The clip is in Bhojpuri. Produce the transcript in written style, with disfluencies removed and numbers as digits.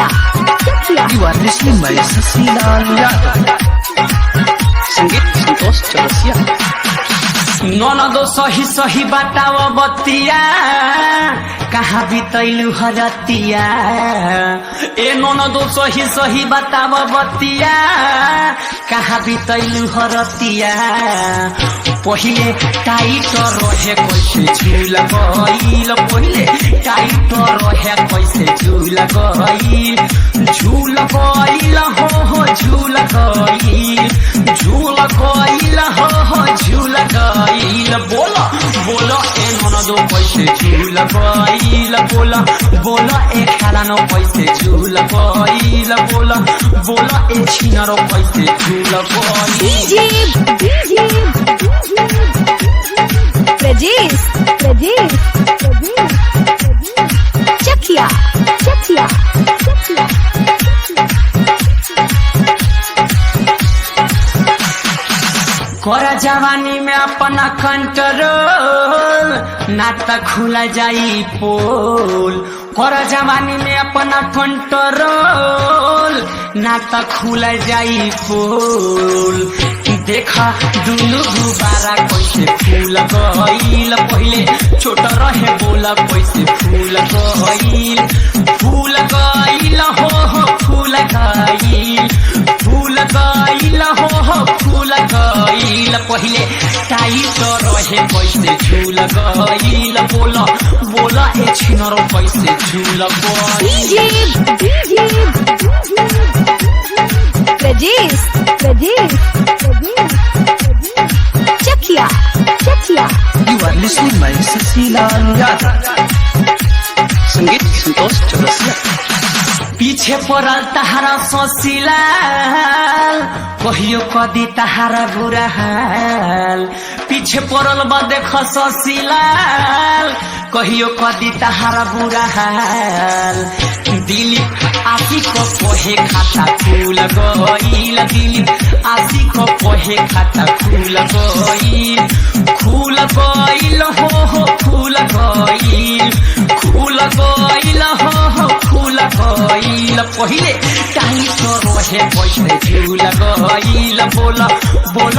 You are listening by Sasilaal Yadav. संगीत संतोष चौरसिया। ननदो सही सही बताव बतिया कहाँ बितैलु हरतिया। ए ननदो सही सही बताव बतिया कहाँ बितैलु हरतिया। पहिले टाइट रहे कैसे झूल गईल, पहिले टाइट रहे कैसे झूल गईल। झूल गईल हो झूल गईल, झूल गईल हो झूल गईल। बोला बोला ए ननदो कैसे झूल गईल, बोला बोला ए खालानो कैसे झूल गईल। बोला बोला ए छिनारो कैसे झूल गईल। प्रजेश चकिया कर जवानी में अपना कंट्रोल ना त खुला जाई पोल। कर जवानी में अपना कंट्रोल ना त खुला जाई पोल। देखा दुनु गुबारा कैसे फूल गईल, पहिले छोट रहे बोला कैसे फूल गईल। फूल गईल हो फूल गईल, फूल गईल हो फूल गईल। पहिले टाइट रहे कैसे झूल गईल। बोला बोला ए छिनरो कैसे झूल गईल। प्रजेश चकिया You are listening by Sasilaal Yadav. संगीत संतोष चौरसिया। पीछे पड़ल तहारा ससिलाल कहियो कदी तहारा बुरा हाल। पीछे पड़ल बा देख ससिलाल कहियो कदी तहारा बुरा हाल। दिलीप आशी को कोहे खाता फूल गईल, दिलीप आशी को कोहे खाता फूल गईल। फूल गईल हो फूल गईल, फूल गईल हो फूल गईल। पहिले टाइट रहे कैसे झूल गईल। बोला बोला